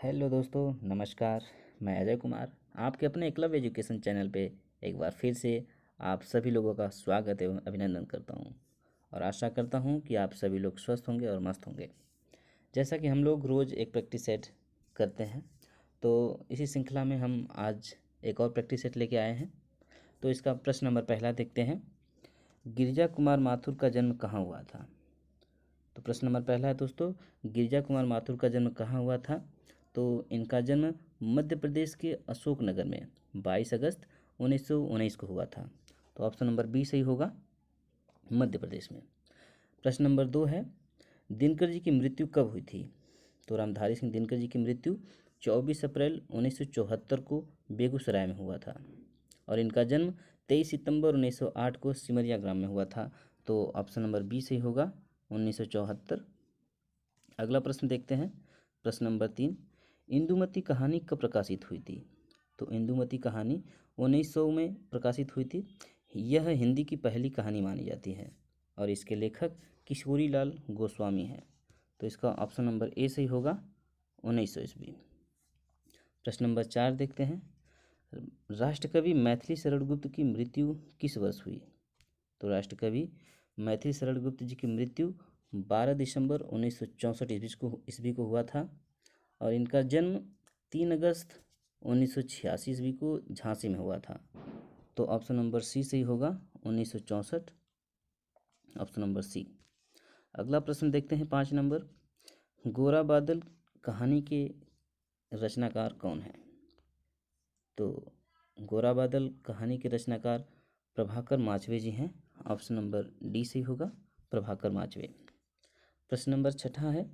Hello दोस्तों, नमस्कार। मैं अजय कुमार आपके अपने एकलव्य एजुकेशन चैनल पे एक बार फिर से आप सभी लोगों का स्वागत एवं अभिनंदन करता हूं और आशा करता हूं कि आप सभी लोग स्वस्थ होंगे और मस्त होंगे। जैसा कि हम लोग रोज़ एक प्रैक्टिस सेट करते हैं, तो इसी श्रृंखला में हम आज एक और प्रैक्टिस सेट लेके आए हैं। तो इसका प्रश्न नंबर पहला देखते हैं। गिरिजा कुमार माथुर का जन्म कहाँ हुआ था? तो प्रश्न नंबर पहला है दोस्तों, गिरिजा कुमार माथुर का जन्म कहाँ हुआ था? तो इनका जन्म मध्य प्रदेश के अशोकनगर में 22 अगस्त 1919 को हुआ था। तो ऑप्शन नंबर बी सही होगा, मध्य प्रदेश में। प्रश्न नंबर 2 है, दिनकर जी की मृत्यु कब हुई थी? तो रामधारी सिंह दिनकर जी की मृत्यु 24 अप्रैल 1974 को बेगूसराय में हुआ था और इनका जन्म 23 सितंबर 1908 को सिमरिया ग्राम में हुआ था। तो ऑप्शन नंबर बी सही होगा, 1974। अगला प्रश्न देखते हैं। प्रश्न नंबर 3, इंदुमती कहानी कब प्रकाशित हुई थी? तो इंदुमती कहानी 1900 में प्रकाशित हुई थी। यह हिंदी की पहली कहानी मानी जाती है और इसके लेखक किशोरी लाल गोस्वामी हैं। तो इसका ऑप्शन नंबर ए सही होगा, 1900 ईस्वी। प्रश्न नंबर 4 देखते हैं। राष्ट्रकवि मैथिली शरण गुप्त की मृत्यु किस वर्ष हुई? तो राष्ट्रकवि मैथिली शरण गुप्त जी की मृत्यु 12 दिसंबर 1964 ईस्वी को हुआ था और इनका जन्म 3 अगस्त 1986 ईस्वी को झांसी में हुआ था। तो ऑप्शन नंबर सी सही होगा, 1964। Option number C. अगला प्रश्न देखते हैं 5 नंबर। गोरा बादल कहानी के रचनाकार कौन है? तो गोरा बादल कहानी के रचनाकार प्रभाकर माचवे जी हैं। ऑप्शन नंबर डी सही होगा, प्रभाकर माचवे। प्रश्न नंबर 6 है,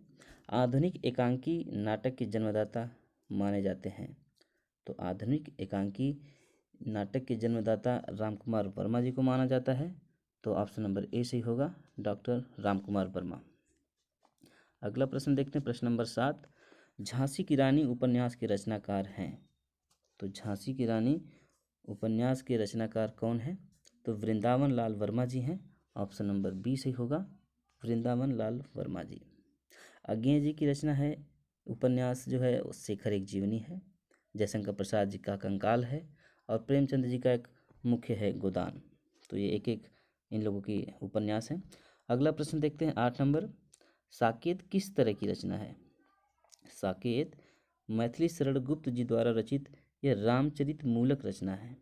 आधुनिक एकांकी नाटक के जन्मदाता माने जाते हैं। तो आधुनिक एकांकी नाटक के जन्मदाता रामकुमार वर्मा जी को माना जाता है। तो ऑप्शन नंबर ए सही होगा, डॉक्टर रामकुमार वर्मा। अगला प्रश्न देखते हैं। प्रश्न नंबर 7, झांसी की रानी उपन्यास के रचनाकार हैं। तो झांसी की रानी उपन्यास के रचनाकार कौन है? तो वृंदावन लाल वर्मा जी हैं। ऑप्शन नंबर बी सही होगा, वृंदावन लाल वर्मा जी। अज्ञेय जी की रचना है उपन्यास जो है शेखर एक जीवनी है। जयशंकर प्रसाद जी का कंकाल है और प्रेमचंद जी का एक मुख्य है गोदान। तो ये एक एक इन लोगों की उपन्यास हैं। अगला प्रश्न देखते हैं 8 नंबर। साकेत किस तरह की रचना है? साकेत मैथिली शरण गुप्त जी द्वारा रचित यह रामचरित मूलक रचना है।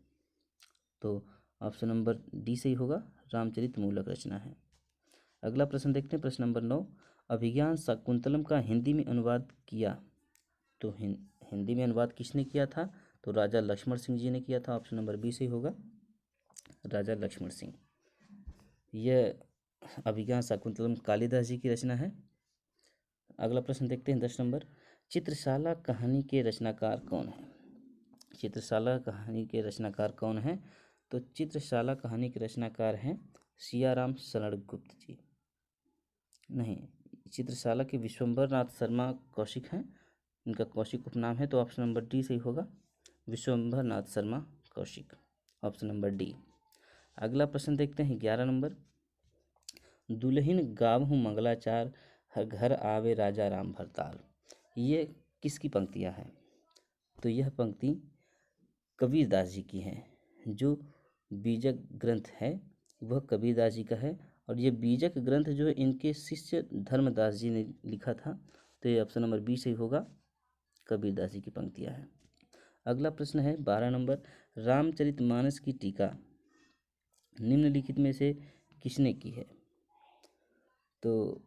तो ऑप्शन नंबर डी सही होगा, रामचरित मूलक रचना है। अगला प्रश्न देखते हैं। प्रश्न नंबर 9, अभिज्ञान शाकुंतलम का हिंदी में अनुवाद किया। तो हिंदी में अनुवाद किसने किया था? तो राजा लक्ष्मण सिंह जी ने किया था। ऑप्शन नंबर बी सही होगा, राजा लक्ष्मण सिंह। यह अभिज्ञान शाकुंतलम कालिदास जी की रचना है। अगला प्रश्न देखते हैं 10 नंबर। चित्रशाला कहानी के रचनाकार कौन है? चित्रशाला कहानी के रचनाकार कौन है? तो चित्रशाला कहानी के रचनाकार हैं सियाराम शरण गुप्त जी। नहीं, चित्रशाला के विश्वंभर नाथ शर्मा कौशिक हैं, इनका कौशिक उपनाम है। तो ऑप्शन नंबर डी सही होगा, Vishwambhar Nath Sharma Kaushik. Option number D. अगला प्रश्न देखते हैं 11 नंबर। दुल्हिन गावहूँ मंगलाचार, हर घर आवे राजा राम भरताल। ये किसकी पंक्तियाँ हैं? तो यह पंक्ति कबीरदास जी की है। जो बीजक ग्रंथ है वह कबीरदास जी का है और ये बीजक ग्रंथ जो है इनके शिष्य धर्मदास जी ने लिखा था। तो ये ऑप्शन नंबर बी सही होगा, कबीरदास जी की पंक्तियाँ हैं। अगला प्रश्न है 12 नंबर। रामचरितमानस की टीका निम्नलिखित में से किसने की है? तो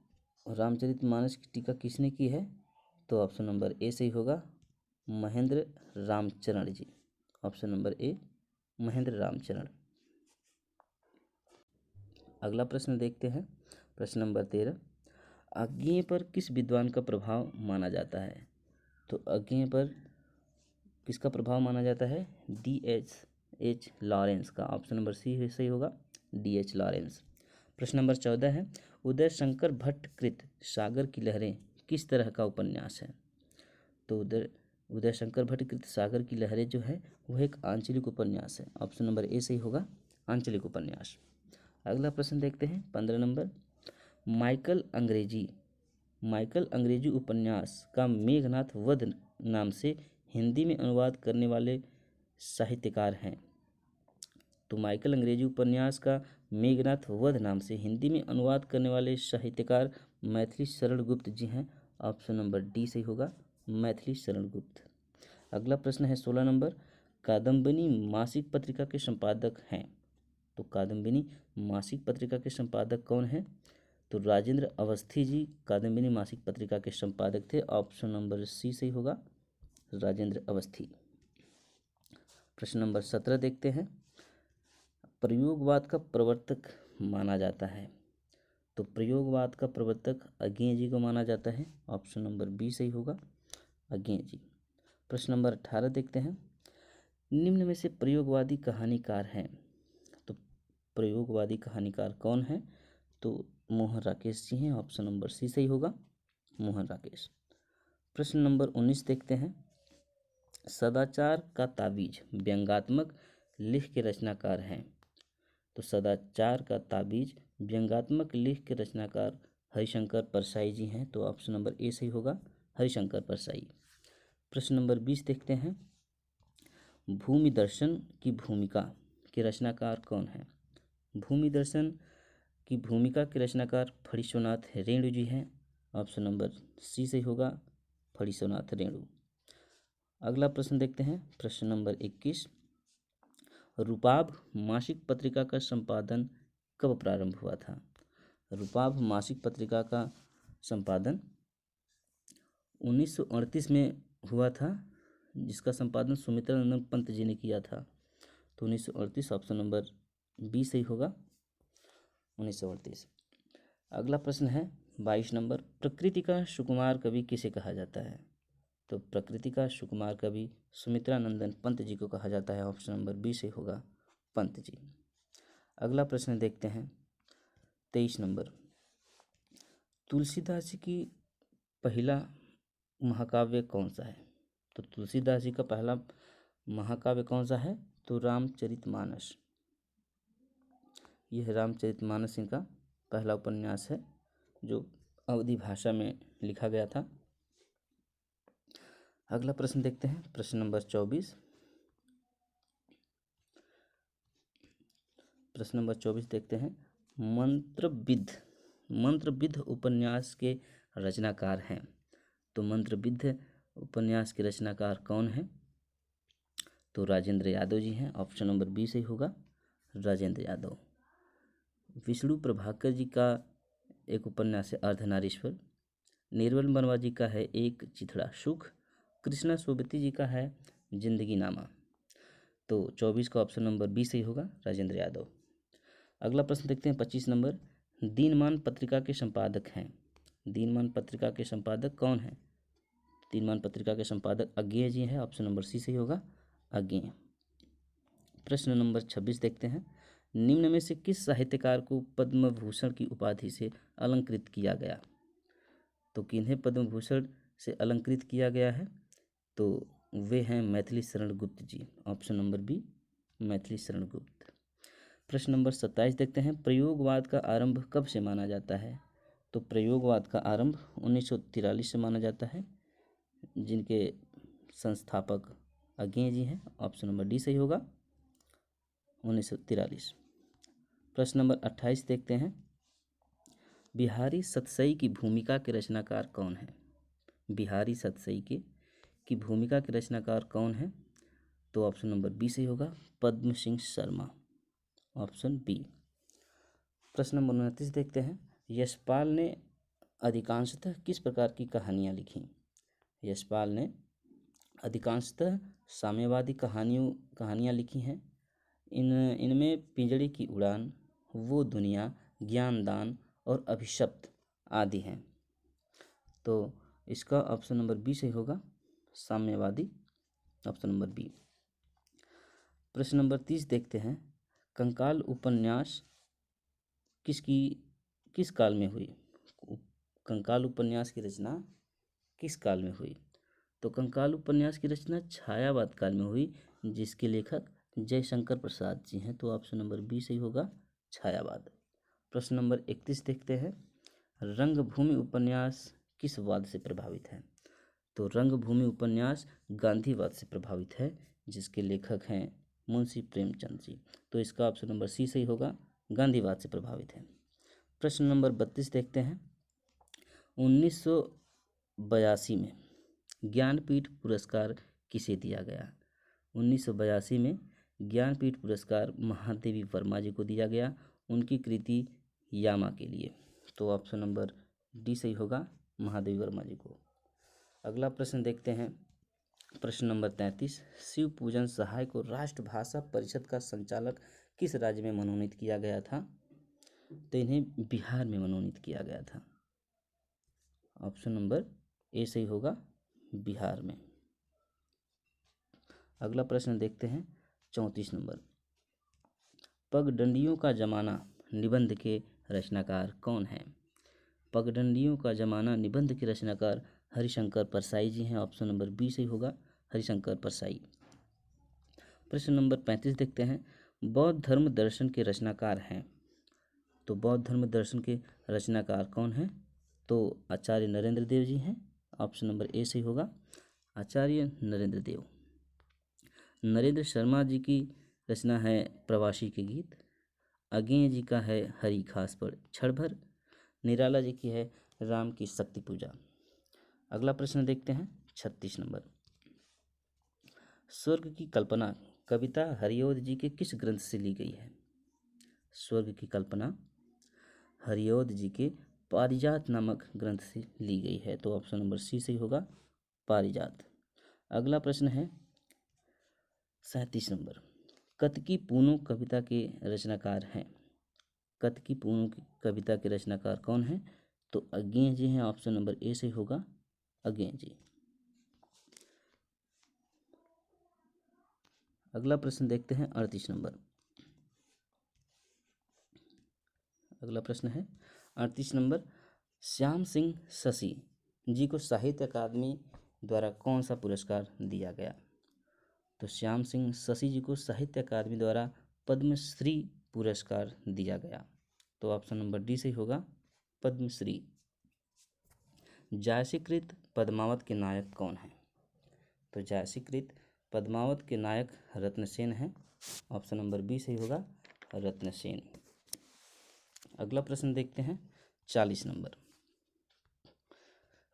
रामचरितमानस की टीका किसने की है? तो ऑप्शन नंबर ए सही होगा, Mahendra Ramcharan ji. Option number A, Mahendra Ramcharan. अगला प्रश्न देखते हैं। प्रश्न नंबर 13, अज्ञेय पर किस विद्वान का प्रभाव माना जाता है? तो अज्ञेय पर किसका प्रभाव माना जाता है? D.H. लॉरेंस का। ऑप्शन नंबर सी सही होगा, D.H. लॉरेंस। प्रश्न नंबर 14 है, उदय शंकर भट्ट कृत सागर की लहरें किस तरह का उपन्यास है? तो उदय शंकर भट्ट कृत सागर की लहरें जो है वह एक आंचलिक उपन्यास है। ऑप्शन नंबर ए सही होगा, आंचलिक उपन्यास। अगला प्रश्न देखते हैं 15 नंबर। माइकल अंग्रेजी माइकल अंग्रेजी उपन्यास का मेघनाथ वध नाम से हिंदी में अनुवाद करने वाले साहित्यकार हैं? तो माइकल अंग्रेजी उपन्यास का मेघनाथ वध नाम से हिंदी में अनुवाद करने वाले साहित्यकार मैथिली शरण गुप्त जी हैं। ऑप्शन नंबर डी सही होगा, मैथिली शरण गुप्त। अगला प्रश्न है 16 नंबर, कादम्बिनी मासिक पत्रिका के संपादक हैं? तो कादम्बिनी मासिक पत्रिका के संपादक कौन हैं? तो राजेंद्र अवस्थी जी कादम्बिनी मासिक पत्रिका के संपादक थे। ऑप्शन नंबर सी सही होगा, राजेंद्र अवस्थी। प्रश्न नंबर 17 देखते हैं, प्रयोगवाद का प्रवर्तक माना जाता है? तो प्रयोगवाद का प्रवर्तक अज्ञेय जी को माना जाता है। ऑप्शन नंबर बी सही होगा, अज्ञेय जी। प्रश्न नंबर 18 देखते हैं, निम्न में से प्रयोगवादी कहानीकार हैं? तो प्रयोगवादी कहानीकार कौन है? तो मोहन राकेश जी हैं। ऑप्शन नंबर सी सही होगा, मोहन राकेश। प्रश्न नंबर 19 देखते हैं, सदाचार का ताबीज व्यंग्यात्मक लेख के रचनाकार हैं? तो सदाचार का ताबीज व्यंग्यात्मक लेख के रचनाकार हरिशंकर परसाई जी हैं। तो ऑप्शन नंबर ए सही होगा, हरिशंकर परसाई। प्रश्न नंबर 20 देखते हैं, भूमि दर्शन की भूमिका के रचनाकार कौन है? भूमि दर्शन की भूमिका के रचनाकार फणीश्वरनाथ रेणु जी हैं। ऑप्शन नंबर सी सही होगा, फणीश्वरनाथ रेणु। अगला प्रश्न देखते हैं, प्रश्न नंबर 21, रूपाभ मासिक पत्रिका का संपादन कब प्रारंभ हुआ था? रूपाभ मासिक पत्रिका का संपादन 1938 में हुआ था, जिसका संपादन सुमित्रा नंदन पंत जी ने किया था। तो 1938 ऑप्शन नंबर बी सही होगा, 1938। अगला प्रश्न है 22 नंबर, प्रकृति का सुकुमार कवि किसे कहा जाता है? तो प्रकृति का सुकुमार कवि सुमित्रा नंदन पंत जी को कहा जाता है। ऑप्शन नंबर बी से होगा, पंत जी। अगला प्रश्न देखते हैं 23 नंबर, तुलसीदास जी की पहला महाकाव्य कौन सा है? तो तुलसीदास जी का पहला महाकाव्य कौन सा है? तो रामचरितमानस। यह रामचरितमानस इनका पहला उपन्यास है जो अवधी भाषा में लिखा गया था। अगला प्रश्न देखते हैं, प्रश्न नंबर 24। प्रश्न नंबर 24 देखते हैं, मंत्रबिद्ध उपन्यास के रचनाकार हैं? तो मंत्रबिद्ध उपन्यास के रचनाकार कौन है? तो राजेंद्र यादव जी हैं। ऑप्शन नंबर बी सही होगा, राजेंद्र यादव। विष्णु प्रभाकर जी का एक उपन्यास है अर्धनारीश्वर। निर्मल वर्मा जी का है एक चिथड़ा सुख। कृष्णा सोबती जी का है जिंदगी नामा। तो 24 का ऑप्शन नंबर बी सही होगा, राजेंद्र यादव। अगला प्रश्न देखते हैं 25 नंबर, दीनमान पत्रिका के संपादक हैं? दीनमान पत्रिका के संपादक कौन है? दीनमान पत्रिका के संपादक अज्ञेय जी हैं। ऑप्शन नंबर सी सही होगा, अज्ञेय। प्रश्न नंबर 26 देखते हैं, निम्न में से किस साहित्यकार को पद्म भूषण की उपाधि से अलंकृत किया गया? तो किन्हें पद्म भूषण से अलंकृत किया गया है? तो वे हैं मैथिली शरण गुप्त जी। Option number B, Maithili Sharan Gupt. प्रश्न नंबर 27 देखते हैं, प्रयोगवाद का आरंभ कब से माना जाता है? तो प्रयोगवाद का आरंभ 1943 से माना जाता है, जिनके संस्थापक अज्ञेय जी हैं। ऑप्शन नंबर डी सही होगा, 1943। प्रश्न नंबर 28 देखते हैं, बिहारी सतसई की भूमिका के रचनाकार कौन है? बिहारी सतसई की भूमिका के रचनाकार कौन है? तो ऑप्शन नंबर बी सही होगा, पद्म सिंह शर्मा। Option B. प्रश्न नंबर 29 देखते हैं, यशपाल ने अधिकांशतः किस प्रकार की कहानियाँ लिखी? यशपाल ने अधिकांशतः साम्यवादी कहानियाँ लिखी हैं। इनमें पिंजड़े की उड़ान, वो दुनिया, ज्ञानदान और अभिशप्त आदि हैं। तो इसका ऑप्शन नंबर बी सही होगा, साम्यवादी। Option number B. प्रश्न नंबर 30 देखते हैं, कंकाल उपन्यास किस काल में हुई? कंकाल उपन्यास की रचना किस काल में हुई? तो कंकाल उपन्यास की रचना छायावाद काल में हुई, जिसके लेखक जयशंकर प्रसाद जी हैं। तो ऑप्शन नंबर बी सही होगा, छायावाद। प्रश्न नंबर 31 देखते हैं, रंगभूमि उपन्यास किस वाद से प्रभावित है? तो रंगभूमि उपन्यास गांधीवाद से प्रभावित है, जिसके लेखक हैं मुंशी प्रेमचंद जी। तो इसका ऑप्शन नंबर सी सही होगा, गांधीवाद से प्रभावित है। प्रश्न नंबर 32 देखते हैं। 1982 में ज्ञानपीठ पुरस्कार किसे दिया गया? 1982 में ज्ञानपीठ पुरस्कार महादेवी वर्मा जी को दिया गया, उनकी कृति यामा के लिए। तो ऑप्शन नंबर डी सही होगा, महादेवी वर्मा जी को। अगला प्रश्न देखते हैं। प्रश्न नंबर 33, शिव पूजन सहाय को राष्ट्रभाषा परिषद का संचालक किस राज्य में मनोनीत किया गया था? तो इन्हें बिहार में मनोनीत किया गया था। ऑप्शन नंबर ए सही होगा, बिहार में। अगला प्रश्न देखते हैं 34 नंबर, पगडंडियों का जमाना निबंध के रचनाकार कौन है? पगडंडियों का जमाना निबंध के रचनाकार हरिशंकर परसाई जी हैं। ऑप्शन नंबर बी सही होगा, हरिशंकर परसाई। प्रश्न नंबर 35 देखते हैं, बौद्ध धर्म दर्शन के रचनाकार हैं। तो बौद्ध धर्म दर्शन के रचनाकार कौन हैं? तो आचार्य नरेंद्र देव जी हैं। ऑप्शन नंबर ए सही होगा, आचार्य नरेंद्र देव। नरेंद्र शर्मा जी की रचना है प्रवासी के गीत। अगेय जी का है हरि खास पर क्षण भर। निराला जी की है राम की शक्ति पूजा। अगला प्रश्न देखते हैं 36 नंबर, स्वर्ग की कल्पना कविता हरिओद जी के किस ग्रंथ से ली गई है? स्वर्ग की कल्पना हरिओद जी के पारिजात नामक ग्रंथ से ली गई है। तो ऑप्शन नंबर सी सही होगा, पारिजात। अगला प्रश्न है 37 नंबर, कतकी पूनो कविता के रचनाकार हैं। कतकी पूनो की कविता के रचनाकार कौन हैं? तो अगेय जी हैं। ऑप्शन नंबर ए सही होगा, अगेय जी। अगला प्रश्न देखते हैं 38 नंबर। अगला प्रश्न है 38 नंबर, श्याम सिंह शशि जी को साहित्य अकादमी द्वारा कौन सा पुरस्कार दिया गया? तो श्याम सिंह शशि जी को साहित्य अकादमी द्वारा पद्मश्री पुरस्कार दिया गया। तो ऑप्शन नंबर डी सही होगा, पद्मश्री। जायसीकृत पद्मावत के नायक कौन हैं? तो जायसीकृत पद्मावत के नायक रत्नसेन हैं। ऑप्शन नंबर बी सही होगा, रत्नसेन। अगला प्रश्न देखते हैं 40 नंबर,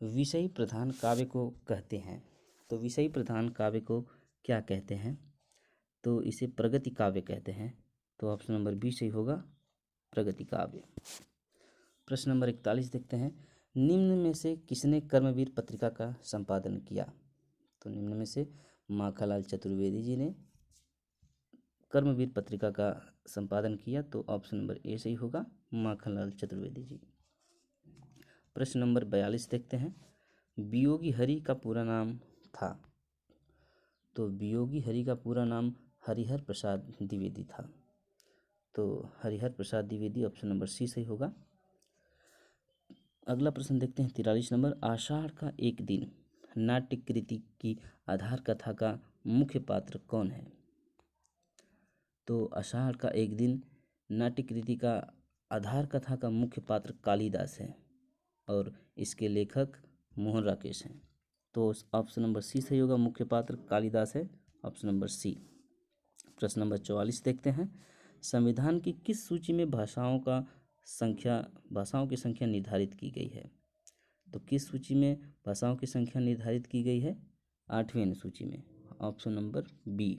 विषयी प्रधान काव्य को कहते हैं। तो विषयी प्रधान काव्य को क्या कहते हैं? तो इसे प्रगति काव्य कहते हैं। तो ऑप्शन नंबर बी सही होगा, प्रगति काव्य। प्रश्न नंबर 41 देखते हैं, निम्न में से किसने कर्मवीर पत्रिका का संपादन किया? तो निम्न में से माखनलाल चतुर्वेदी जी ने कर्मवीर पत्रिका का संपादन किया। तो ऑप्शन नंबर ए सही होगा, माखनलाल चतुर्वेदी जी। प्रश्न नंबर 42 देखते हैं, वियोगी हरि का पूरा नाम था। तो वियोगी हरि का पूरा नाम हरिहर प्रसाद द्विवेदी था। तो हरिहर प्रसाद द्विवेदी, ऑप्शन नंबर सी सही होगा। अगला प्रश्न देखते हैं 43 नंबर, आषाढ़ का एक दिन नाट्य कृति की आधार कथा का मुख्य पात्र कौन है? तो आषाढ़ का एक दिन नाट्य कृति का आधार कथा का मुख्य पात्र कालिदास है और इसके लेखक मोहन राकेश हैं। तो ऑप्शन नंबर सी सही होगा, मुख्य पात्र कालिदास है, ऑप्शन नंबर सी। प्रश्न नंबर 44 देखते हैं, संविधान की किस सूची में भाषाओं की संख्या निर्धारित की गई है? तो किस सूची में भाषाओं की संख्या निर्धारित की गई है? 8वीं अनुसूची में, ऑप्शन नंबर बी।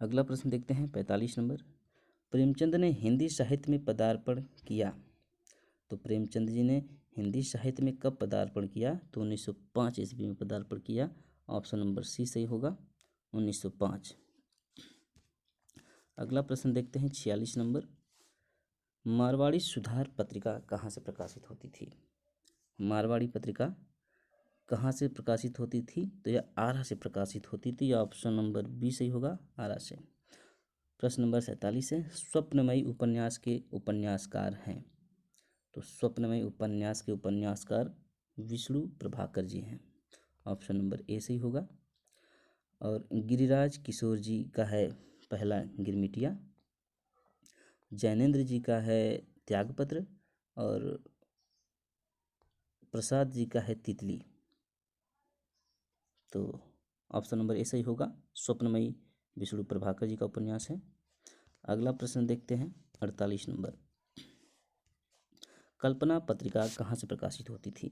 अगला प्रश्न देखते हैं 45 नंबर, प्रेमचंद ने हिंदी साहित्य में पदार्पण किया। तो प्रेमचंद जी ने हिंदी साहित्य में कब पदार्पण किया? तो 1905 ईस्वी में पदार्पण किया। ऑप्शन नंबर सी सही होगा, 1905। अगला प्रश्न देखते हैं 46 नंबर, मारवाड़ी सुधार पत्रिका कहाँ से प्रकाशित होती थी? मारवाड़ी पत्रिका कहाँ से प्रकाशित होती थी? तो यह आरा से प्रकाशित होती थी। ऑप्शन नंबर बी सही होगा, आरा से। प्रश्न नंबर 47 है, स्वप्नमयी उपन्यास के उपन्यासकार हैं। तो स्वप्नमयी उपन्यास के उपन्यासकार विष्णु प्रभाकर जी हैं। ऑप्शन नंबर ए सही होगा। और गिरिराज किशोर जी का है पहला गिरमिटिया, जैनेन्द्र जी का है त्यागपत्र, और प्रसाद जी का है तितली। तो ऑप्शन नंबर ए सही होगा। स्वप्नमयी विष्णु प्रभाकर जी का उपन्यास है। अगला प्रश्न देखते हैं 48 नंबर। कल्पना पत्रिका कहाँ से प्रकाशित होती थी?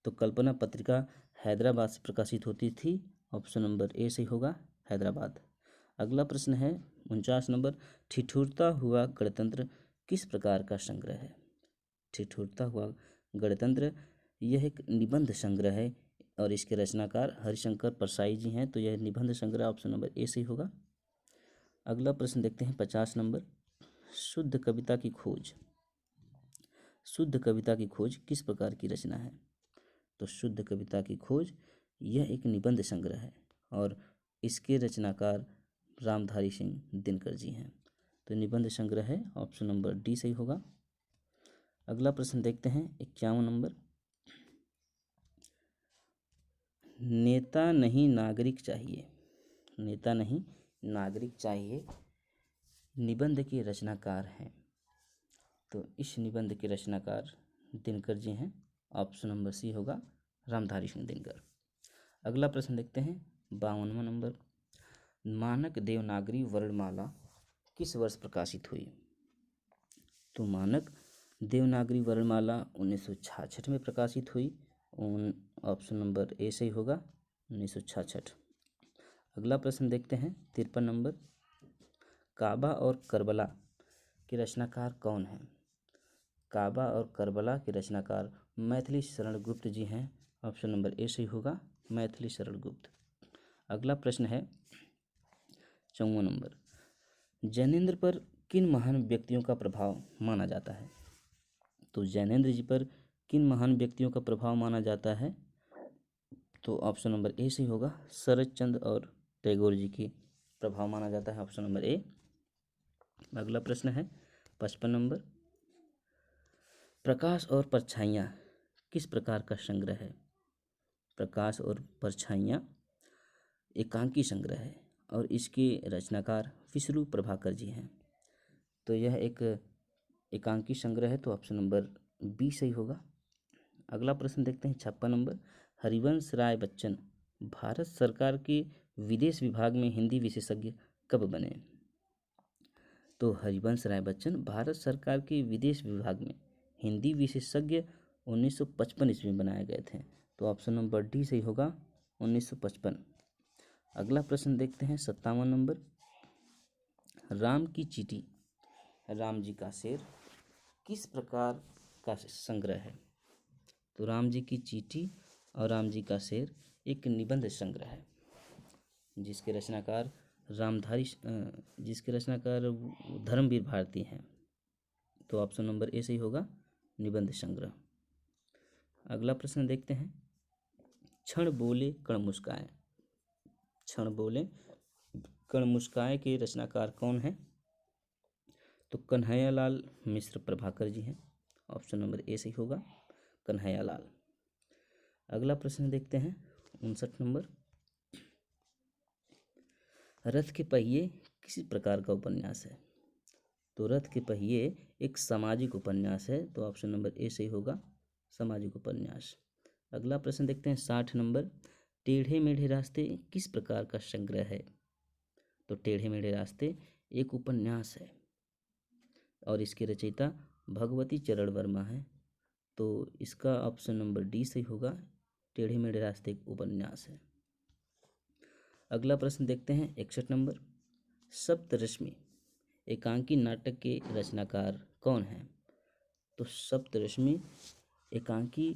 तो कल्पना पत्रिका हैदराबाद से प्रकाशित होती थी। ऑप्शन नंबर ए सही होगा, हैदराबाद। अगला प्रश्न है 49 नंबर। ठिठुरता हुआ गणतंत्र किस प्रकार का संग्रह है? ठिठुरता हुआ गणतंत्र यह एक निबंध संग्रह है और इसके रचनाकार हरिशंकर परसाई जी हैं। तो यह निबंध संग्रह ऑप्शन नंबर ए सही होगा। अगला प्रश्न देखते हैं 50 नंबर। शुद्ध कविता की खोज। शुद्ध कविता की खोज किस प्रकार की रचना है? तो शुद्ध कविता की खोज यह एक निबंध संग्रह है और इसके रचनाकार रामधारी सिंह दिनकर जी हैं। तो निबंध संग्रह है, ऑप्शन नंबर डी सही होगा। अगला प्रश्न देखते हैं 51 नंबर। नेता नहीं नागरिक चाहिए। नेता नहीं नागरिक चाहिए निबंध के रचनाकार हैं। तो इस निबंध के रचनाकार दिनकर जी हैं। ऑप्शन नंबर सी होगा, रामधारी सिंह दिनकर। अगला प्रश्न देखते हैं 52वां नंबर। मानक देवनागरी वर्णमाला किस वर्ष प्रकाशित हुई? तो मानक देवनागरी वर्णमाला 1966 में प्रकाशित हुई। ऑप्शन नंबर ए सही होगा, 1966। अगला प्रश्न देखते हैं 53 नंबर। काबा और करबला के रचनाकार कौन हैं? काबा और करबला के रचनाकार मैथिली शरण गुप्त जी हैं। ऑप्शन नंबर ए सही होगा, मैथिली शरण गुप्त। अगला प्रश्न है 54 नंबर। जैनेन्द्र पर किन महान व्यक्तियों का प्रभाव माना जाता है? तो जैनेन्द्र जी पर किन महान व्यक्तियों का प्रभाव माना जाता है? तो ऑप्शन नंबर ए सही होगा, शरद चंद्र और टैगोर जी की प्रभाव माना जाता है। ऑप्शन नंबर ए। अगला प्रश्न है 55 नंबर। प्रकाश और परछाइयाँ किस प्रकार का संग्रह है? प्रकाश और परछाइयाँ एकांकी संग्रह है और इसके रचनाकार विष्णु प्रभाकर जी हैं। तो यह एक एकांकी संग्रह है। तो ऑप्शन नंबर बी सही होगा। अगला प्रश्न देखते हैं 56 नंबर। हरिवंश राय बच्चन भारत सरकार के विदेश विभाग में हिंदी विशेषज्ञ कब बने? तो हरिवंश राय बच्चन भारत सरकार के विदेश विभाग में हिंदी विशेषज्ञ 1955 ईस्वी में बनाए गए थे। तो ऑप्शन नंबर डी सही होगा, 1955। अगला प्रश्न देखते हैं 57 नंबर। राम की चीटी राम जी का शेर किस प्रकार का संग्रह है? तो राम जी की चीटी और राम जी का शेर एक निबंध संग्रह है जिसके रचनाकार धर्मवीर भारती हैं। तो ऑप्शन नंबर ए सही होगा, निबंध संग्रह। अगला प्रश्न देखते हैं क्षण बोले कण मुस्काए। क्षण बोले कण मुस्काए के रचनाकार कौन है? तो कन्हैयालाल मिश्र प्रभाकर जी हैं। ऑप्शन नंबर ए सही होगा, कन्हैयालाल। अगला प्रश्न देखते हैं 59 नंबर। रथ के पहिए किसी प्रकार का उपन्यास है? तो रथ के पहिए एक सामाजिक उपन्यास है। तो ऑप्शन नंबर ए सही होगा, सामाजिक उपन्यास। अगला प्रश्न देखते हैं 60 नंबर। टेढ़े मेढ़े रास्ते किस प्रकार का संग्रह है? तो टेढ़े मेढ़े रास्ते एक उपन्यास है और इसके रचयिता भगवती चरण वर्मा है। तो इसका ऑप्शन नंबर डी सही होगा, टेढ़े मेढ़े रास्ते एक उपन्यास है। अगला प्रश्न देखते हैं 61 नंबर। सप्तरश्मि एकांकी नाटक के रचनाकार कौन हैं? तो सप्तरश्मि एकांकी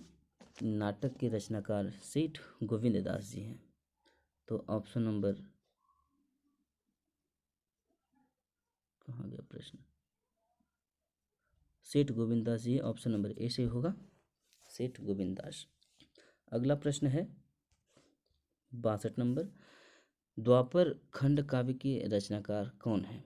नाटक के रचनाकार सेठ गोविंद दास जी हैं। तो ऑप्शन नंबर कहाँ गया प्रश्न? सेठ गोविंद दास जी, ऑप्शन नंबर ए से होगा, सेठ गोविंद दास। अगला प्रश्न है 62 नंबर। द्वापर खंड काव्य के रचनाकार कौन है?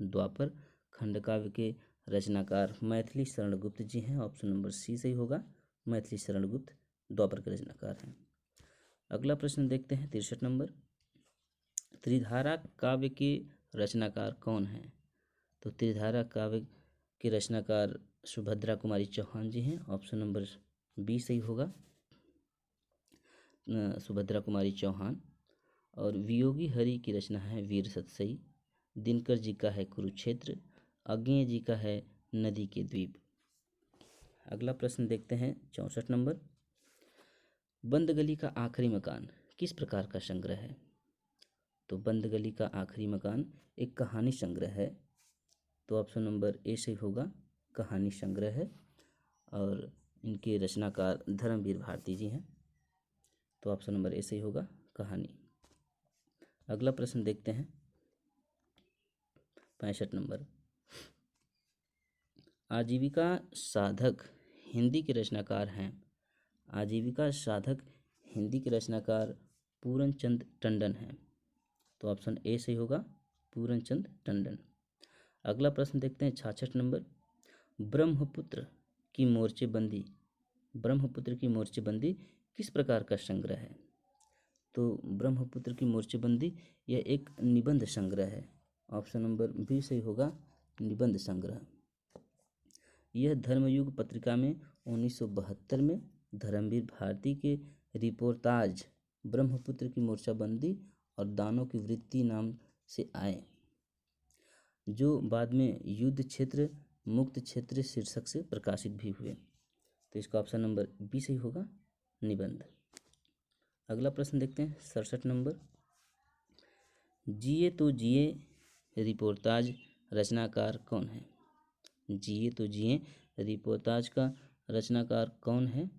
द्वापर खंड काव्य के रचनाकार मैथिली शरण गुप्त जी हैं। ऑप्शन नंबर सी सही होगा, मैथिली शरण गुप्त द्वापर के रचनाकार हैं। अगला प्रश्न देखते हैं 63 नंबर। त्रिधारा काव्य के रचनाकार कौन हैं? तो त्रिधारा काव्य के रचनाकार सुभद्रा कुमारी चौहान जी हैं। ऑप्शन नंबर बी सही होगा, सुभद्रा कुमारी चौहान। और वियोगी हरि की रचना है वीर सतसई। दिनकर जी का है कुरुक्षेत्र। अज्ञेय जी का है नदी के द्वीप। अगला प्रश्न देखते हैं 64 नंबर। बंद गली का आखिरी मकान किस प्रकार का संग्रह है? तो बंद गली का आखिरी मकान एक कहानी संग्रह है। तो ऑप्शन नंबर ए सही होगा, कहानी संग्रह है। और इनके रचनाकार धर्मवीर भारती जी हैं। तो ऑप्शन नंबर ए सही होगा, कहानी। अगला प्रश्न देखते हैं 65 नंबर। आजीविका साधक हिंदी के रचनाकार हैं। आजीविका साधक हिंदी के रचनाकार पूरनचंद टंडन हैं। तो ऑप्शन ए सही होगा, पूरनचंद टंडन। अगला प्रश्न देखते हैं 66 नंबर। ब्रह्मपुत्र की मोर्चेबंदी, ब्रह्मपुत्र की मोर्चेबंदी किस प्रकार का संग्रह है? तो ब्रह्मपुत्र की मोर्चेबंदी यह एक निबंध संग्रह है। ऑप्शन नंबर बी सही होगा, निबंध संग्रह। यह धर्मयुग पत्रिका में 1972 में धर्मवीर भारती के रिपोर्टाज ब्रह्मपुत्र की मोर्चाबंदी और दानों की वृत्ति नाम से आए, जो बाद में युद्ध क्षेत्र मुक्त क्षेत्र शीर्षक से प्रकाशित भी हुए। तो इसका ऑप्शन नंबर बी सही होगा, निबंध। अगला प्रश्न देखते हैं 67 नंबर। जिए तो जिए रिपोर्टाज रचनाकार कौन है? जिए तो जिए रिपोर्टाज का रचनाकार कौन है?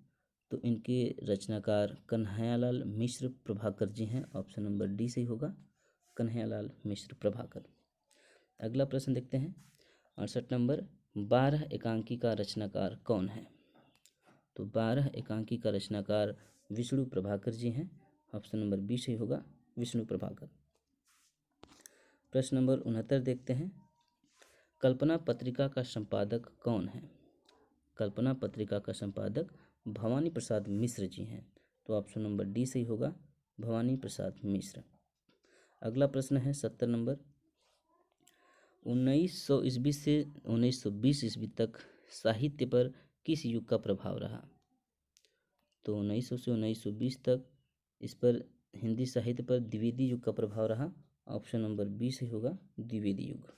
तो इनके रचनाकार कन्हैयालाल मिश्र प्रभाकर जी हैं। ऑप्शन नंबर डी सही होगा, कन्हैयालाल मिश्र प्रभाकर। अगला प्रश्न देखते हैं 68 नंबर। 12 एकांकी का रचनाकार कौन है? तो 12 एकांकी का रचनाकार विष्णु प्रभाकर जी हैं। ऑप्शन नंबर बी सही होगा, विष्णु प्रभाकर। प्रश्न नंबर 69 देखते हैं। कल्पना पत्रिका का संपादक कौन है? कल्पना पत्रिका का संपादक भवानी प्रसाद मिश्र जी हैं। तो ऑप्शन नंबर डी सही होगा, भवानी प्रसाद मिश्र। अगला प्रश्न है 70 नंबर। 1900 ईस्वी से 1920 ईस्वी तक साहित्य पर किस युग का प्रभाव रहा? तो 1900 से 1920 तक इस पर हिंदी साहित्य पर द्विवेदी युग का प्रभाव रहा। ऑप्शन नंबर बी सही होगा, द्विवेदी युग।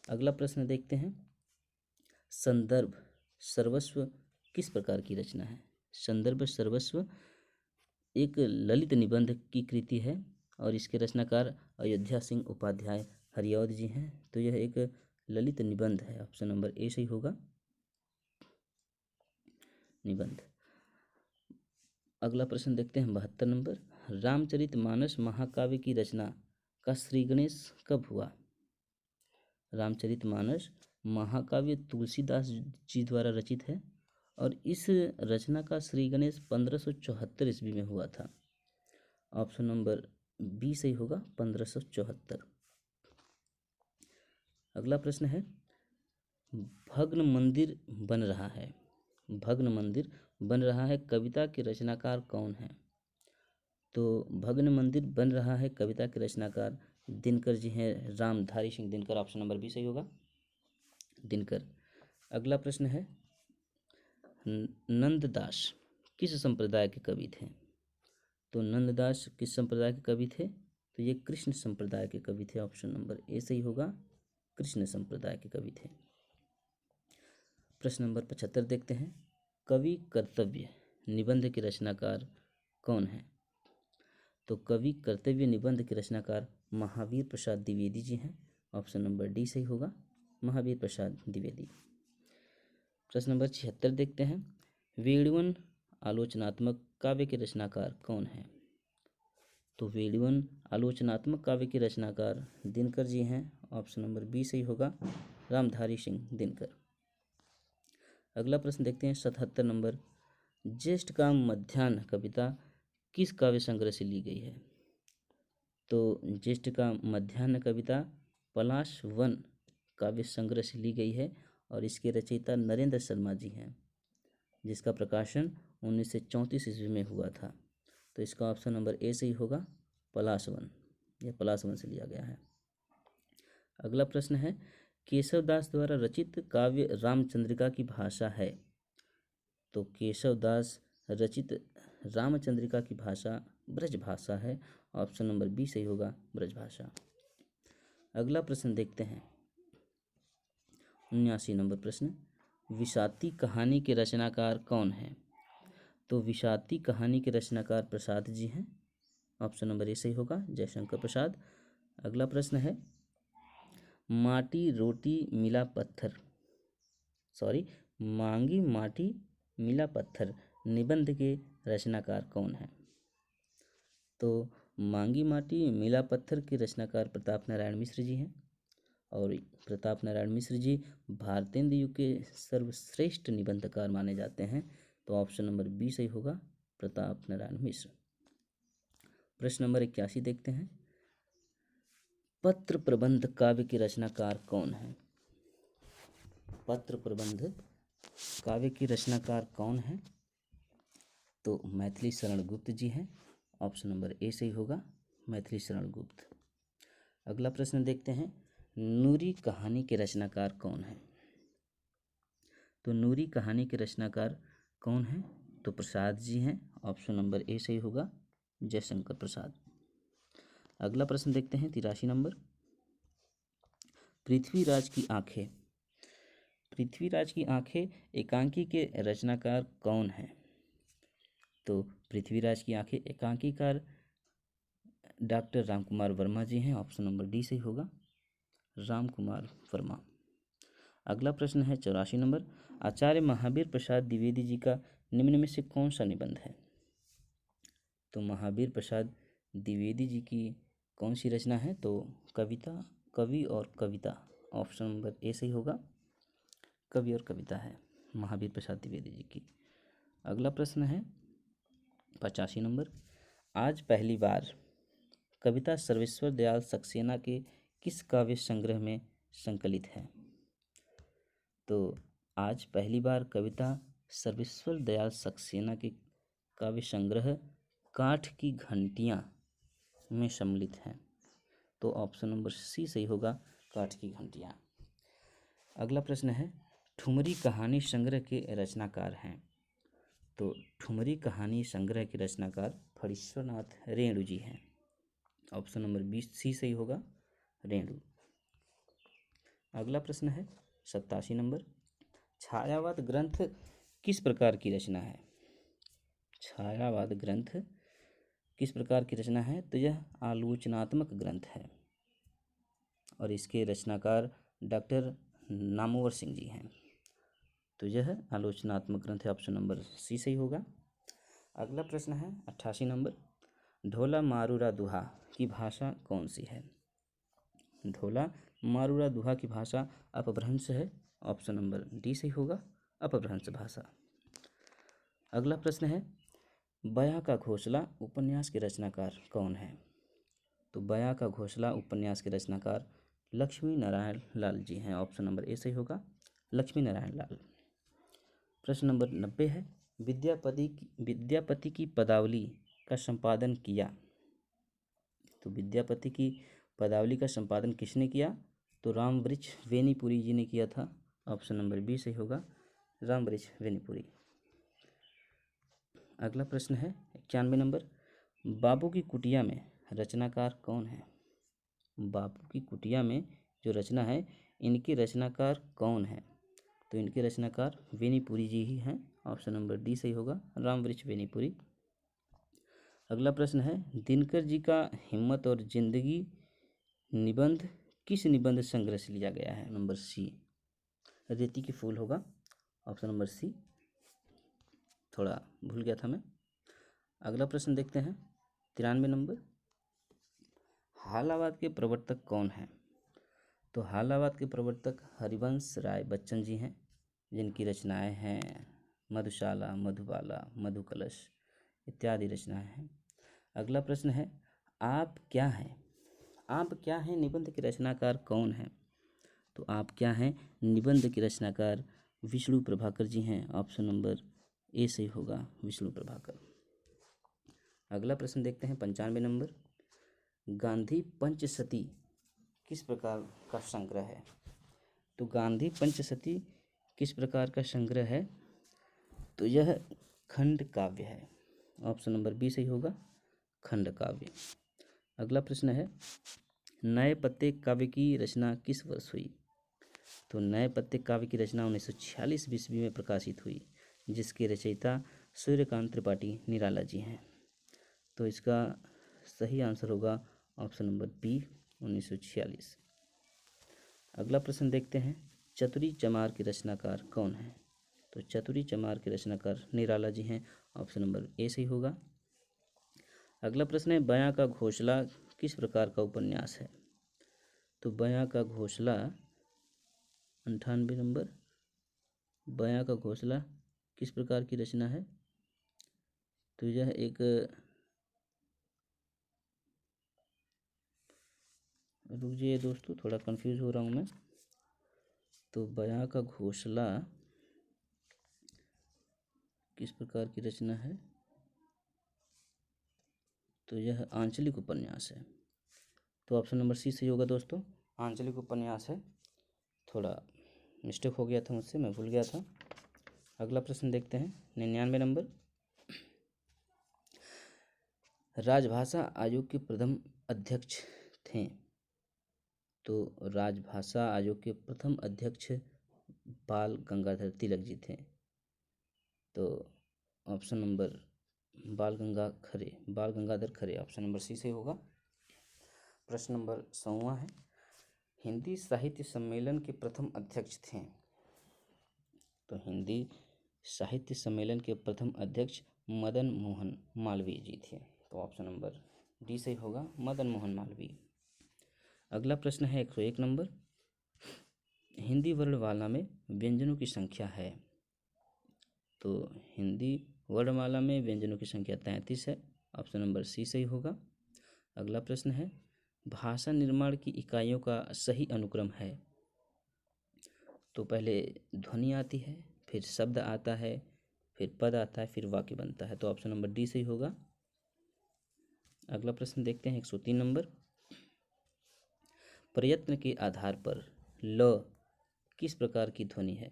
अगला प्रश्न देखते हैं। संदर्भ सर्वस्व किस प्रकार की रचना है? संदर्भ सर्वस्व एक ललित निबंध की कृति है और इसके रचनाकार अयोध्या सिंह उपाध्याय हरिऔध जी हैं। तो यह एक ललित निबंध है। ऑप्शन नंबर ए सही होगा, निबंध। अगला प्रश्न देखते हैं 72 नंबर। रामचरितमानस महाकाव्य की रचना का श्री गणेश कब हुआ? रामचरितमानस महाकाव्य तुलसीदास जी द्वारा रचित है और इस रचना का श्री गणेश 1574 ईस्वी में हुआ था। ऑप्शन नंबर बी सही होगा, 1574। अगला प्रश्न है। भग्न मंदिर बन रहा है, भग्न मंदिर बन रहा है कविता के रचनाकार कौन है? तो भग्न मंदिर बन रहा है कविता के रचनाकार दिनकर जी हैं, Ramdhari Singh Dinkar. Option number B सही होगा, दिनकर। अगला प्रश्न है। नंददास किस संप्रदाय के कवि थे? तो नंददास किस संप्रदाय के कवि थे? तो ये कृष्ण संप्रदाय के कवि थे। ऑप्शन नंबर ए सही होगा, कृष्ण संप्रदाय के कवि थे। प्रश्न नंबर 75 देखते हैं। कवि कर्तव्य निबंध के रचनाकार कौन है? तो कवि कर्तव्य निबंध के रचनाकार महावीर प्रसाद द्विवेदी जी हैं। ऑप्शन नंबर डी सही होगा, महावीर प्रसाद द्विवेदी। प्रश्न नंबर 76 देखते हैं। वेणुवन आलोचनात्मक काव्य के रचनाकार कौन है? तो वेणुवन आलोचनात्मक काव्य के रचनाकार दिनकर जी हैं। ऑप्शन नंबर बी सही होगा, रामधारी सिंह दिनकर। अगला प्रश्न देखते हैं 77 नंबर। ज्येष्ठ का मध्याह्न कविता किस काव्य संग्रह से ली गई है? तो ज्येष्ठ का मध्याह्न कविता पलाश वन काव्य संग्रह से ली गई है और इसके रचयिता नरेंद्र शर्मा जी हैं, जिसका प्रकाशन 1934 ईस्वी में हुआ था। तो इसका ऑप्शन नंबर ए सही होगा, पलाश वन। यह पलाश वन से लिया गया है। अगला प्रश्न है। केशवदास द्वारा रचित काव्य रामचंद्रिका की भाषा है? तो तो केशव दास रचित रामचंद्रिका की भाषा ब्रज भाषा है। ऑप्शन नंबर बी सही होगा, ब्रज भाषा। अगला प्रश्न देखते हैं, 79 नंबर प्रश्न, विषाती कहानी के रचनाकार कौन है? तो विषाती कहानी के रचनाकार प्रसाद जी हैं। ऑप्शन नंबर ए सही होगा, जयशंकर प्रसाद। अगला प्रश्न है, माटी रोटी मिला पत्थर, मांगी माटी मिला पत्थर निबंध के रचनाकार कौन है? तो मांगी माटी मिला पत्थर के रचनाकार प्रताप नारायण मिश्र जी हैं। और प्रताप नारायण मिश्र जी भारतेंदु युग के सर्वश्रेष्ठ निबंधकार माने जाते हैं। तो ऑप्शन नंबर बी सही होगा, प्रताप नारायण मिश्र। प्रश्न नंबर 81 देखते हैं, पत्र प्रबंध काव्य के रचनाकार कौन है? पत्र प्रबंध काव्य के रचनाकार कौन है? तो मैथिली शरण गुप्त जी हैं। ऑप्शन नंबर ए सही होगा, मैथिली शरण गुप्त। अगला प्रश्न देखते हैं, नूरी कहानी के रचनाकार कौन है? तो नूरी कहानी के रचनाकार कौन है? तो प्रसाद जी हैं। ऑप्शन नंबर ए सही होगा, जयशंकर प्रसाद। अगला प्रश्न देखते हैं, 83 नंबर, पृथ्वीराज की आंखें। पृथ्वीराज की आंखें एकांकी के रचनाकार कौन है? तो पृथ्वीराज की आंखें एकांकीकार डॉक्टर रामकुमार वर्मा जी हैं। ऑप्शन नंबर डी सही होगा, रामकुमार वर्मा। अगला प्रश्न है 84 नंबर, आचार्य महावीर प्रसाद द्विवेदी जी का निम्न में से कौन सा निबंध है? तो महावीर प्रसाद द्विवेदी जी की कौन सी रचना है? तो कविता, कवि और कविता। ऑप्शन नंबर ए सही होगा, कवि और कविता है महावीर प्रसाद द्विवेदी जी की। अगला प्रश्न है 85 नंबर, आज पहली बार कविता सर्वेश्वर दयाल सक्सेना के किस काव्य संग्रह में संकलित है? तो आज पहली बार कविता सर्वेश्वर दयाल सक्सेना के काव्य संग्रह काठ की घंटियाँ में सम्मिलित हैं। तो ऑप्शन नंबर सी सही होगा, काठ की घंटियाँ। अगला प्रश्न है, ठुमरी कहानी संग्रह के रचनाकार हैं। तो ठुमरी कहानी संग्रह के रचनाकार फणीश्वरनाथ रेणु जी हैं। ऑप्शन नंबर बी सी सही होगा, रेणु। अगला प्रश्न है 87 नंबर, छायावाद ग्रंथ किस प्रकार की रचना है? छायावाद ग्रंथ किस प्रकार की रचना है? तो यह आलोचनात्मक ग्रंथ है और इसके रचनाकार डॉक्टर नामवर सिंह जी हैं। तो यह आलोचनात्मक ग्रंथ है। ऑप्शन नंबर सी सही होगा। अगला प्रश्न है 88 नंबर, ढोला मारूरा दुहा की भाषा कौन सी है? ढोला मारूरा दुहा की भाषा अपभ्रंश है। ऑप्शन नंबर डी सही होगा, अपभ्रंश भाषा। अगला प्रश्न है, बया का घोंसला उपन्यास के रचनाकार कौन है? तो बया का घोंसला उपन्यास के रचनाकार लक्ष्मी नारायण लाल जी हैं। ऑप्शन नंबर ए सही होगा, लक्ष्मी नारायण लाल। प्रश्न नंबर 90 है, विद्यापति की पदावली का संपादन किया। तो विद्यापति की पदावली का संपादन किसने किया? तो रामवृक्ष वेनीपुरी जी ने किया था। ऑप्शन नंबर बी सही होगा, रामवृक्ष वेनीपुरी। अगला प्रश्न है 91 नंबर, बाबू की कुटिया में रचनाकार कौन है? बाबू की कुटिया में जो रचना है, इनके रचनाकार कौन है? तो इनके रचनाकार वेनीपुरी जी ही हैं। ऑप्शन नंबर डी सही होगा, रामवृक्ष वेनीपुरी। अगला प्रश्न है, दिनकर जी का हिम्मत और जिंदगी निबंध किस निबंध संग्रह से लिया गया है? नंबर सी, रेती के फूल होगा। ऑप्शन नंबर सी, थोड़ा भूल गया था मैं। अगला प्रश्न देखते हैं 93 नंबर, हालावाद के प्रवर्तक कौन हैं? तो हालावाद के प्रवर्तक हरिवंश राय बच्चन जी हैं, जिनकी रचनाएं हैं मधुशाला, मधुबाला, मधुकलश इत्यादि रचनाएं हैं। अगला प्रश्न है, आप क्या हैं? आप क्या हैं निबंध के रचनाकार कौन हैं? तो आप क्या हैं निबंध के रचनाकार विष्णु प्रभाकर जी हैं। ऑप्शन नंबर ए सही होगा, विष्णु प्रभाकर। अगला प्रश्न देखते हैं 95 नंबर, गांधी पंचसती किस प्रकार का संग्रह है? तो गांधी पंचसती किस प्रकार का संग्रह है? तो यह खंड काव्य है। ऑप्शन नंबर बी सही होगा, खंड काव्य। अगला प्रश्न है, नए पत्ते काव्य की रचना किस वर्ष हुई? तो नए पत्ते काव्य की रचना 1946 ईस्वी में प्रकाशित हुई, जिसके रचयिता सूर्यकांत त्रिपाठी निराला जी हैं। तो इसका सही आंसर होगा ऑप्शन नंबर बी, 1946। अगला प्रश्न देखते हैं, चतुरी चमार के रचनाकार कौन है? तो चतुरी चमार के रचनाकार निराला जी हैं। ऑप्शन नंबर ए सही होगा। अगला प्रश्न है, बयां का घोंसला किस प्रकार का उपन्यास है? तो बयां का घोंसला 98 नंबर, बयां का घोंसला किस प्रकार की रचना है? तो यह एक, रुकिए दोस्तों, थोड़ा कंफ्यूज हो रहा हूँ मैं। तो बयां का घोंसला किस प्रकार की रचना है? तो यह आंचलिक उपन्यास है। तो ऑप्शन नंबर सी सही होगा दोस्तों, आंचलिक उपन्यास है। थोड़ा मिस्टेक हो गया था मुझसे, मैं भूल गया था। अगला प्रश्न देखते हैं, 99 नंबर, राजभाषा आयोग के प्रथम अध्यक्ष थे? तो राजभाषा आयोग के प्रथम अध्यक्ष बाल गंगाधर तिलक जी थे। तो ऑप्शन नंबर बाल गंगाधर खरे, ऑप्शन नंबर सी से होगा। प्रश्न नंबर 100वां है, हिंदी साहित्य सम्मेलन के प्रथम अध्यक्ष थे? तो हिंदी साहित्य सम्मेलन के प्रथम अध्यक्ष मदन मोहन मालवीय जी थे। तो ऑप्शन नंबर डी सही होगा, मदन मोहन मालवीय। अगला प्रश्न है 101 नंबर, हिंदी वर्णमाला में व्यंजनों की संख्या है? तो हिंदी वर्णमाला में व्यंजनों की संख्या 33 है। ऑप्शन नंबर सी सही होगा। अगला प्रश्न है, भाषा निर्माण की इकाइयों का सही अनुक्रम है? तो पहले ध्वनि आती है, फिर शब्द आता है, फिर पद आता है, फिर वाक्य बनता है। तो ऑप्शन नंबर डी सही होगा। अगला प्रश्न देखते हैं 103 नंबर, प्रयत्न के आधार पर ल किस प्रकार की ध्वनि है?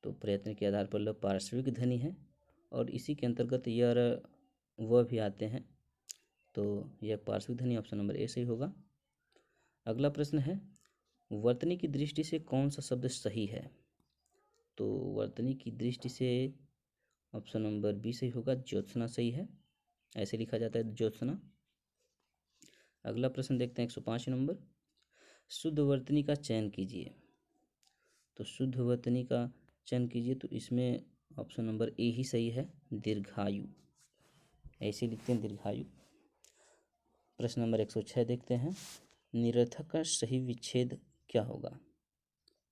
तो प्रयत्न के आधार पर ल पार्श्विक ध्वनि है, और इसी के अंतर्गत य र व भी आते हैं। तो यह पार्श्विक ध्वनि, ऑप्शन नंबर ए सही होगा। अगला प्रश्न है, वर्तनी की दृष्टि से कौन सा शब्द सही है? तो वर्तनी की दृष्टि से ऑप्शन नंबर बी सही होगा, ज्योत्सना सही है, ऐसे लिखा जाता है ज्योत्सना। अगला प्रश्न देखते हैं 105 नंबर, शुद्ध वर्तनी का चयन कीजिए। तो शुद्ध वर्तनी का चयन कीजिए, तो इसमें ऑप्शन नंबर ए ही सही है, दीर्घायु, ऐसे लिखते हैं दीर्घायु। प्रश्न नंबर 106 देखते हैं, निरर्थक का सही विच्छेद क्या होगा?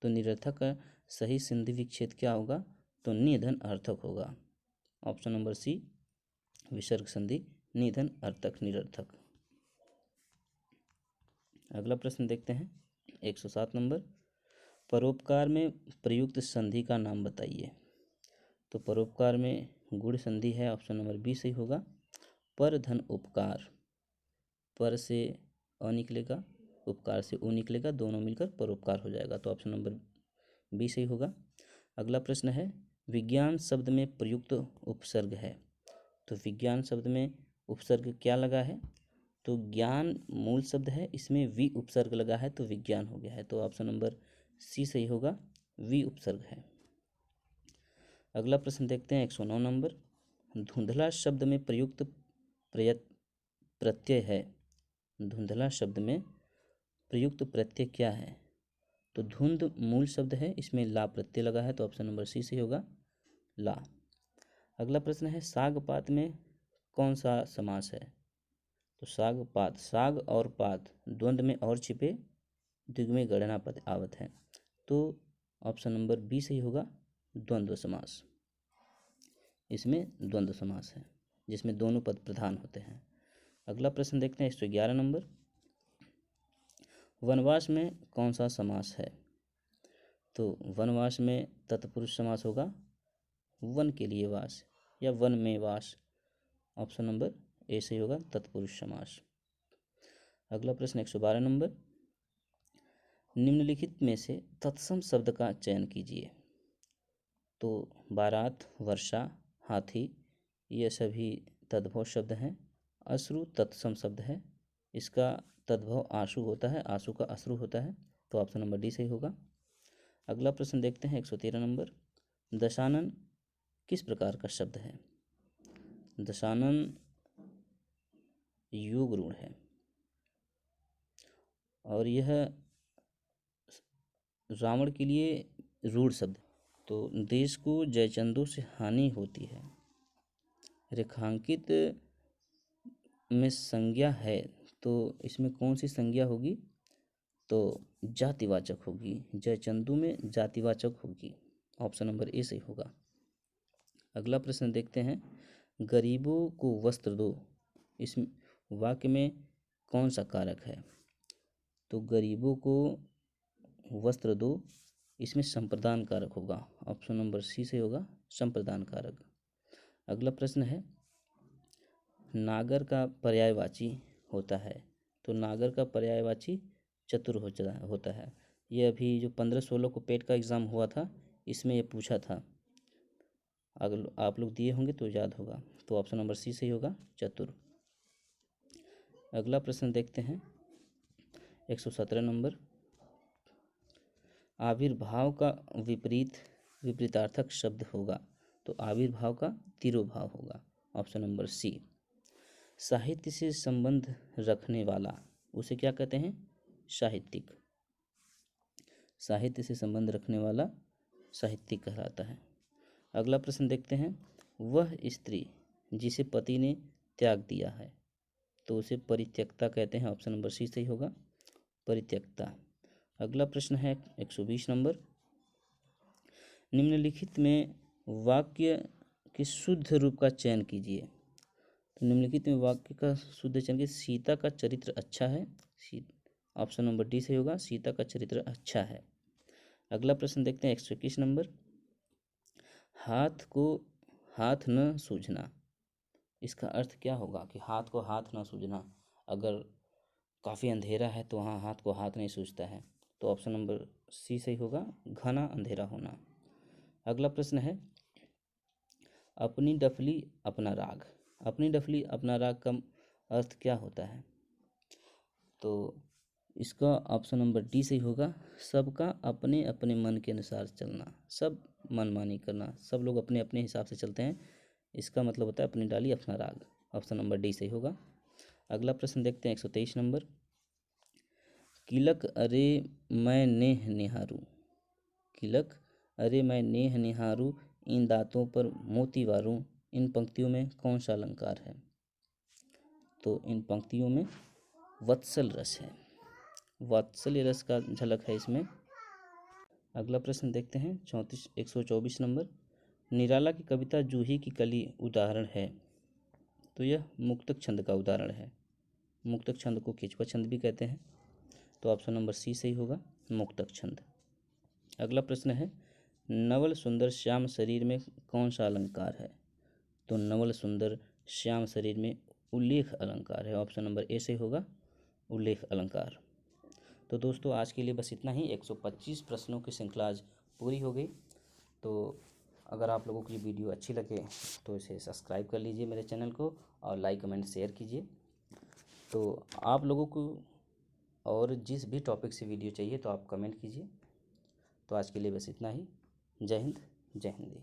तो निरर्थक का सही संधि विच्छेद क्या होगा? तो निधन अर्थक होगा। ऑप्शन नंबर सी, विसर्ग संधि, निधन अर्थक, निरर्थक। अगला प्रश्न देखते हैं 107 नंबर, परोपकार में प्रयुक्त संधि का नाम बताइए। तो परोपकार में गुण संधि है, ऑप्शन नंबर बी सही होगा, पर धन उपकार, पर से अ निकलेगा, उपकार से उ निकलेगा, दोनों मिलकर परोपकार हो जाएगा। तो ऑप्शन नंबर बी सही होगा। अगला प्रश्न है, विज्ञान शब्द में प्रयुक्त उपसर्ग है? तो विज्ञान शब्द में उपसर्ग क्या लगा है? तो ज्ञान मूल शब्द है, इसमें वी उपसर्ग लगा है, तो विज्ञान हो गया है। तो ऑप्शन नंबर सी सही होगा, वी उपसर्ग है। अगला प्रश्न देखते हैं 109 नंबर, धुंधला शब्द में प्रयुक्त प्रत्यय है? धुंधला शब्द में प्रयुक्त प्रत्यय क्या है? तो धुंध मूल शब्द है, इसमें ला प्रत्यय लगा है, तो ऑप्शन नंबर सी सही होगा, ला। अगला प्रश्न है, साग पात में कौन सा समास है? तो साग पात, साग और पात द्वंद्व में और छिपे, द्विगु में गणना पद आवत है। तो ऑप्शन नंबर बी सही होगा, द्वंद्व समास। इसमें द्वंद्व समास है, जिसमें दोनों पद प्रधान होते हैं। अगला प्रश्न देखते हैं 111 नंबर, वनवास में कौन सा समास है? तो वनवास में तत्पुरुष समास होगा, वन के लिए वास या वन में वास। ऑप्शन नंबर ए सही होगा, तत्पुरुष समास। अगला प्रश्न 112 नंबर, निम्नलिखित में से तत्सम शब्द का चयन कीजिए। तो बारात, वर्षा, हाथी ये सभी तद्भव शब्द हैं। अश्रु तत्सम शब्द है, इसका तद्भव आंसू होता है, आंसू का अश्रु होता है, तो ऑप्शन नंबर डी सही होगा। अगला प्रश्न देखते हैं 113 नंबर। दशानन किस प्रकार का शब्द है? दशानन योग रूढ़ है और यह रावण के लिए रूढ़ शब्द। तो देश को जयचंदों से हानि होती है। रेखांकित में संज्ञा है, तो इसमें कौन सी संज्ञा होगी? तो जातिवाचक होगी। जयचंदू में जातिवाचक होगी। ऑप्शन नंबर ए सही होगा। अगला प्रश्न देखते हैं। गरीबों को वस्त्र दो, इस वाक्य में कौन सा कारक है? तो गरीबों को वस्त्र दो, इसमें संप्रदान कारक होगा। ऑप्शन नंबर सी से होगा, संप्रदान कारक। अगला प्रश्न है। नागर का पर्यायवाची होता है, तो नागर का पर्यायवाची चतुर होता है। ये अभी जो 15-16 को पेट का एग्ज़ाम हुआ था, इसमें ये पूछा था। अगर आप लोग दिए होंगे तो याद होगा। तो ऑप्शन नंबर सी सही होगा, चतुर। अगला प्रश्न देखते हैं 117 नंबर। आविर्भाव का विपरीतार्थक शब्द होगा, तो आविर्भाव का तिरोभाव होगा। Option number C. साहित्य से संबंध रखने वाला उसे क्या कहते हैं? साहित्यिक। साहित्य से संबंध रखने वाला साहित्यिक कहलाता है। अगला प्रश्न देखते हैं। वह स्त्री जिसे पति ने त्याग दिया है, तो उसे परित्यक्ता कहते हैं। ऑप्शन नंबर सी सही होगा, परित्यक्ता। अगला प्रश्न है 120 नंबर। निम्नलिखित में वाक्य के शुद्ध रूप का चयन कीजिए। तो निम्नलिखित में वाक्य का शुद्ध चयन कीजिए। सीता का चरित्र अच्छा है। ऑप्शन नंबर डी सही होगा, सीता का चरित्र अच्छा है। अगला प्रश्न देखते हैं 121 नंबर। हाथ को हाथ न सूझना, इसका अर्थ क्या होगा? कि हाथ को हाथ न सूझना, अगर काफ़ी अंधेरा है तो वहाँ हाथ को हाथ नहीं सूझता है, तो ऑप्शन नंबर सी सही होगा, घना अंधेरा होना। अगला प्रश्न है। अपनी डफली अपना राग, अपनी डफली अपना राग का अर्थ क्या होता है? तो इसका ऑप्शन नंबर डी सही होगा, सबका अपने अपने मन के अनुसार चलना, सब मनमानी करना, सब लोग अपने अपने हिसाब से चलते हैं, इसका मतलब होता है अपनी डाली अपना राग। ऑप्शन नंबर डी सही होगा। अगला प्रश्न देखते हैं 123 नंबर। किलक अरे मैं नेह निहारूं, किलक अरे मैं नेह निहारूं, इन दांतों पर मोती वारूं, इन पंक्तियों में कौन सा अलंकार है? तो इन पंक्तियों में वत्सल रस है, वात्सल्य रस का झलक है इसमें। अगला प्रश्न देखते हैं 124 नंबर। निराला की कविता जूही की कली उदाहरण है, तो यह मुक्तक छंद का उदाहरण है। मुक्तक छंद को केचुआ छंद भी कहते हैं, तो ऑप्शन नंबर सी सही होगा, मुक्तक छंद। अगला प्रश्न है। नवल सुंदर श्याम शरीर में कौन सा अलंकार है? तो नवल सुंदर श्याम शरीर में उल्लेख अलंकार है। ऑप्शन नंबर ए से होगा, उल्लेख अलंकार। तो दोस्तों आज के लिए बस इतना ही। 125 प्रश्नों की श्रृंखला आज पूरी हो गई। तो अगर आप लोगों को ये वीडियो अच्छी लगे तो इसे सब्सक्राइब कर लीजिए मेरे चैनल को, और लाइक कमेंट शेयर कीजिए। तो आप लोगों को और जिस भी टॉपिक से वीडियो चाहिए तो आप कमेंट कीजिए। तो आज के लिए बस इतना ही। जय हिंद, जय हिंदी।